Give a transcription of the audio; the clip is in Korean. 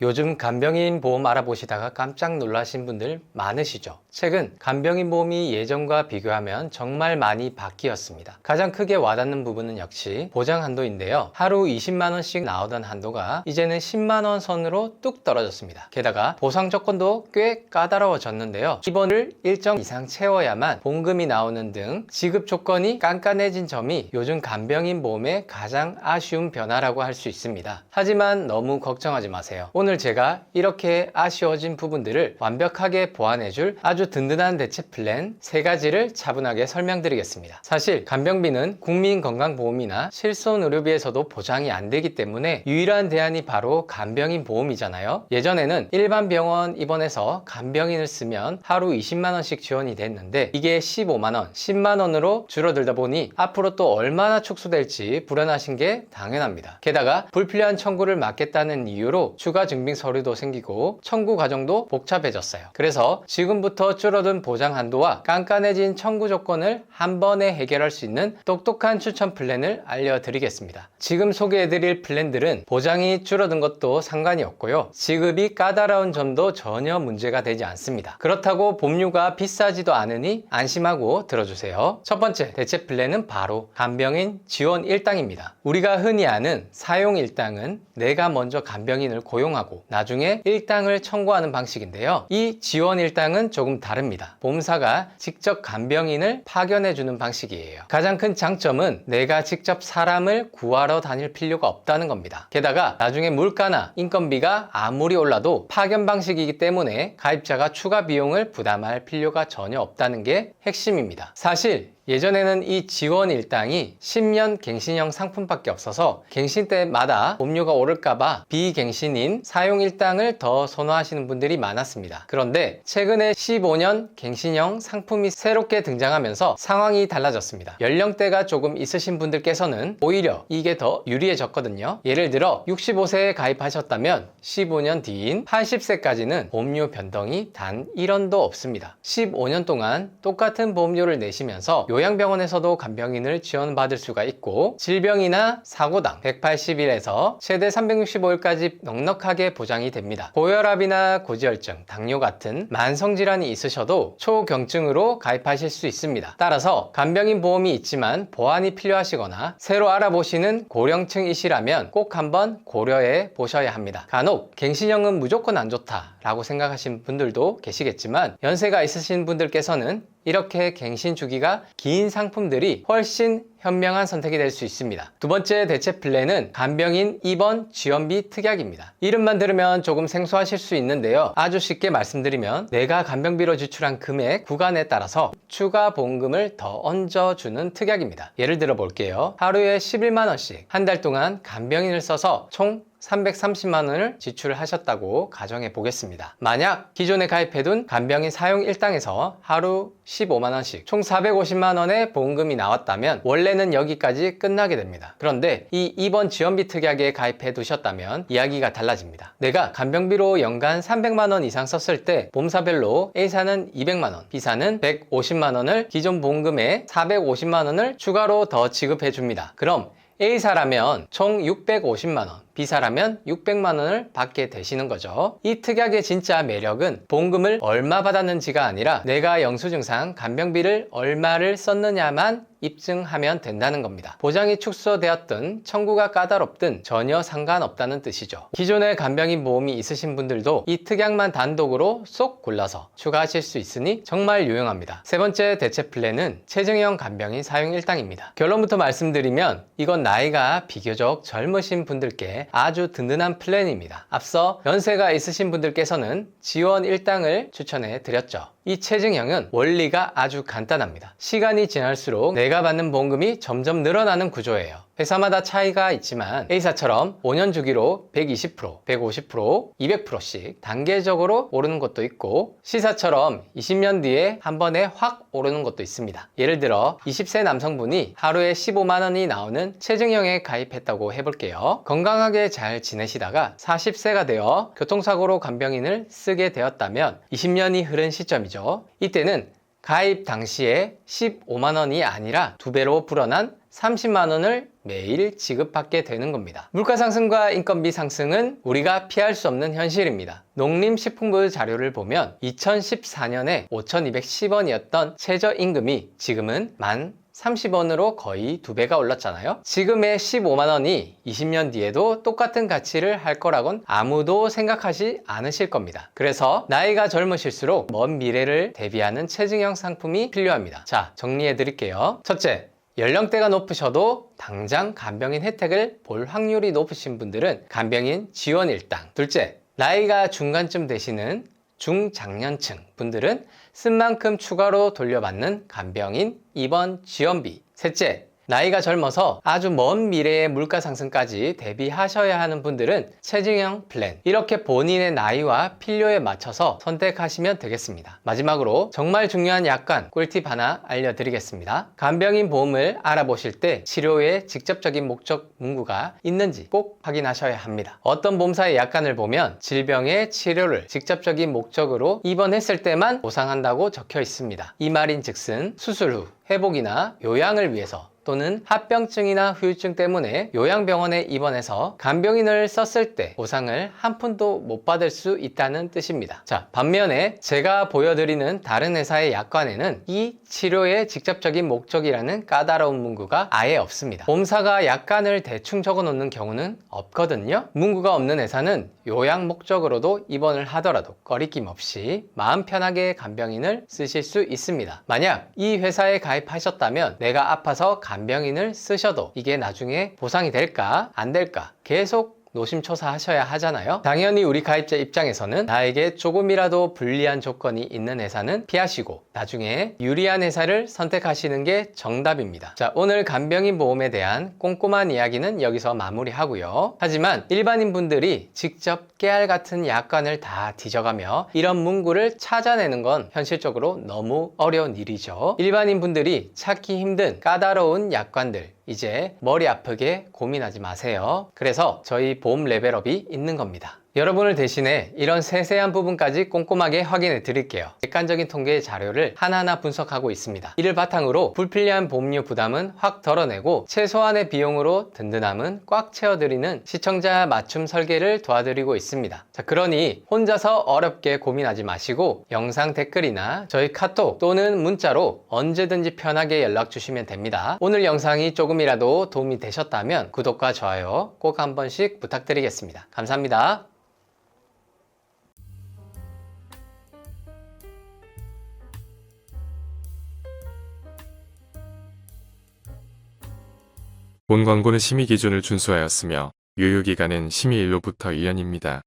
요즘 간병인 보험 알아보시다가 깜짝 놀라신 분들 많으시죠? 최근 간병인 보험이 예전과 비교하면 정말 많이 바뀌었습니다. 가장 크게 와닿는 부분은 역시 보장 한도인데요. 하루 20만원씩 나오던 한도가 이제는 10만원 선으로 뚝 떨어졌습니다. 게다가 보상 조건도 꽤 까다로워졌는데요. 입원을 일정 이상 채워야만 보험금이 나오는 등 지급 조건이 깐깐해진 점이 요즘 간병인 보험의 가장 아쉬운 변화라고 할 수 있습니다. 하지만 너무 걱정하지 마세요. 오늘 제가 이렇게 아쉬워진 부분들을 완벽하게 보완해줄 아주 든든한 대체 플랜 3가지를 차분하게 설명드리겠습니다. 사실 간병비는 국민건강보험이나 실손의료비에서도 보장이 안 되기 때문에 유일한 대안이 바로 간병인 보험이잖아요. 예전에는 일반 병원 입원해서 간병인을 쓰면 하루 20만원씩 지원이 됐는데 이게 15만원, 10만원으로 줄어들다 보니 앞으로 또 얼마나 축소될지 불안하신 게 당연합니다. 게다가 불필요한 청구를 막겠다는 이유로 추가 증빙 서류도 생기고 청구 과정도 복잡해졌어요. 그래서 지금부터 줄어든 보장 한도와 깐깐해진 청구 조건을 한 번에 해결할 수 있는 똑똑한 추천 플랜을 알려드리겠습니다. 지금 소개해드릴 플랜들은 보장이 줄어든 것도 상관이 없고요. 지급이 까다로운 점도 전혀 문제가 되지 않습니다. 그렇다고 보험료가 비싸지도 않으니 안심하고 들어주세요. 첫 번째 대체 플랜은 바로 간병인 지원 일당입니다. 우리가 흔히 아는 사용 일당은 내가 먼저 간병인을 고용하고 나중에 일당을 청구하는 방식인데요. 이 지원 일당은 조금 다릅니다. 보험사가 직접 간병인을 파견해주는 방식이에요. 가장 큰 장점은 내가 직접 사람을 구하러 다닐 필요가 없다는 겁니다. 게다가 나중에 물가나 인건비가 아무리 올라도 파견 방식이기 때문에 가입자가 추가 비용을 부담할 필요가 전혀 없다는 게 핵심입니다. 사실 예전에는 이 지원 일당이 10년 갱신형 상품밖에 없어서 갱신 때마다 보험료가 오를까봐 비갱신인 사용 일당을 더 선호하시는 분들이 많았습니다. 그런데 최근에 15년 갱신형 상품이 새롭게 등장하면서 상황이 달라졌습니다. 연령대가 조금 있으신 분들께서는 오히려 이게 더 유리해졌거든요. 예를 들어 65세에 가입하셨다면 15년 뒤인 80세까지는 보험료 변동이 단 1원도 없습니다. 15년 동안 똑같은 보험료를 내시면서 요양병원에서도 간병인을 지원받을 수가 있고 질병이나 사고당 180일에서 최대 365일까지 넉넉하게 보장이 됩니다. 고혈압이나 고지혈증, 당뇨 같은 만성질환이 있으셔도 초경증으로 가입하실 수 있습니다. 따라서 간병인 보험이 있지만 보완이 필요하시거나 새로 알아보시는 고령층이시라면 꼭 한번 고려해 보셔야 합니다. 간혹 갱신형은 무조건 안 좋다 라고 생각하시는 분들도 계시겠지만 연세가 있으신 분들께서는 이렇게 갱신 주기가 긴 상품들이 훨씬 현명한 선택이 될 수 있습니다. 두 번째 대체 플랜은 간병인 입원 지원비 특약입니다. 이름만 들으면 조금 생소하실 수 있는데요. 아주 쉽게 말씀드리면 내가 간병비로 지출한 금액 구간에 따라서 추가 보험금을 더 얹어주는 특약입니다. 예를 들어 볼게요. 하루에 11만원씩 한 달 동안 간병인을 써서 총 330만원을 지출하셨다고 가정해 보겠습니다. 만약 기존에 가입해둔 간병인 사용 일당에서 하루 15만원씩 총 450만원의 보험금이 나왔다면 원래는 여기까지 끝나게 됩니다. 그런데 이 입원 지원비 특약에 가입해 두셨다면 이야기가 달라집니다. 내가 간병비로 연간 300만원 이상 썼을 때 보험사별로 A사는 200만원, B사는 150만원을 기존 보험금에 450만원을 추가로 더 지급해 줍니다. 그럼 A사라면 총 650만원, B사라면 600만원을 받게 되시는 거죠. 이 특약의 진짜 매력은 보험금을 얼마 받았는지가 아니라 내가 영수증상 간병비를 얼마를 썼느냐만 입증하면 된다는 겁니다. 보장이 축소되었든 청구가 까다롭든 전혀 상관없다는 뜻이죠. 기존에 간병인 보험이 있으신 분들도 이 특약만 단독으로 쏙 골라서 추가하실 수 있으니 정말 유용합니다. 세 번째 대체 플랜은 체증형 간병인 사용 일당입니다. 결론부터 말씀드리면 이건 나이가 비교적 젊으신 분들께 아주 든든한 플랜입니다. 앞서 연세가 있으신 분들께서는 지원 일당을 추천해 드렸죠. 이 체증형은 원리가 아주 간단합니다. 시간이 지날수록 내가 받는 보험금이 점점 늘어나는 구조예요. 회사마다 차이가 있지만 A사처럼 5년 주기로 120%, 150%, 200%씩 단계적으로 오르는 것도 있고 C사처럼 20년 뒤에 한 번에 확 오르는 것도 있습니다. 예를 들어 20세 남성분이 하루에 15만원이 나오는 체증형에 가입했다고 해볼게요. 건강하게 잘 지내시다가 40세가 되어 교통사고로 간병인을 쓰게 되었다면 20년이 흐른 시점이죠. 이때는 가입 당시에 15만원이 아니라 2배로 불어난 30만원을 매일 지급받게 되는 겁니다. 물가 상승과 인건비 상승은 우리가 피할 수 없는 현실입니다. 농림식품부 자료를 보면 2014년에 5,210원이었던 최저임금이 지금은 1,030원으로 거의 2배가 올랐잖아요. 지금의 15만원이 20년 뒤에도 똑같은 가치를 할 거라곤 아무도 생각하지 않으실 겁니다. 그래서 나이가 젊으실수록 먼 미래를 대비하는 체증형 상품이 필요합니다. 자, 정리해 드릴게요. 첫째, 연령대가 높으셔도 당장 간병인 혜택을 볼 확률이 높으신 분들은 간병인 지원 일당. 둘째, 나이가 중간쯤 되시는 중장년층 분들은 쓴 만큼 추가로 돌려받는 간병인 입원 지원비. 셋째, 나이가 젊어서 아주 먼 미래의 물가 상승까지 대비하셔야 하는 분들은 체증형 플랜. 이렇게 본인의 나이와 필요에 맞춰서 선택하시면 되겠습니다. 마지막으로 정말 중요한 약관 꿀팁 하나 알려드리겠습니다. 간병인 보험을 알아보실 때 치료에 직접적인 목적 문구가 있는지 꼭 확인하셔야 합니다. 어떤 보험사의 약관을 보면 질병의 치료를 직접적인 목적으로 입원했을 때만 보상한다고 적혀 있습니다. 이 말인즉슨 수술 후 회복이나 요양을 위해서 또는 합병증이나 후유증 때문에 요양병원에 입원해서 간병인을 썼을 때 보상을 한 푼도 못 받을 수 있다는 뜻입니다. 자, 반면에 제가 보여드리는 다른 회사의 약관에는 이 치료의 직접적인 목적이라는 까다로운 문구가 아예 없습니다. 보험사가 약관을 대충 적어 놓는 경우는 없거든요. 문구가 없는 회사는 요양 목적으로도 입원을 하더라도 꺼리낌 없이 마음 편하게 간병인을 쓰실 수 있습니다. 만약 이 회사에 가입하셨다면 내가 아파서 간병인을 쓰셔도 이게 나중에 보상이 될까 안 될까 계속 노심초사하셔야 하잖아요. 당연히 우리 가입자 입장에서는 나에게 조금이라도 불리한 조건이 있는 회사는 피하시고 나중에 유리한 회사를 선택하시는 게 정답입니다. 자, 오늘 간병인 보험에 대한 꼼꼼한 이야기는 여기서 마무리하고요. 하지만 일반인 분들이 직접 깨알 같은 약관을 다 뒤져가며 이런 문구를 찾아내는 건 현실적으로 너무 어려운 일이죠. 일반인 분들이 찾기 힘든 까다로운 약관들 이제 머리 아프게 고민하지 마세요. 그래서 저희 보험 레벨업이 있는 겁니다. 여러분을 대신해 이런 세세한 부분까지 꼼꼼하게 확인해 드릴게요. 객관적인 통계 자료를 하나하나 분석하고 있습니다. 이를 바탕으로 불필요한 보험료 부담은 확 덜어내고 최소한의 비용으로 든든함은 꽉 채워드리는 시청자 맞춤 설계를 도와드리고 있습니다. 자, 그러니 혼자서 어렵게 고민하지 마시고 영상 댓글이나 저희 카톡 또는 문자로 언제든지 편하게 연락 주시면 됩니다. 오늘 영상이 조금이라도 도움이 되셨다면 구독과 좋아요 꼭 한 번씩 부탁드리겠습니다. 감사합니다. 본 광고는 심의 기준을 준수하였으며 유효기간은 심의일로부터 1년입니다.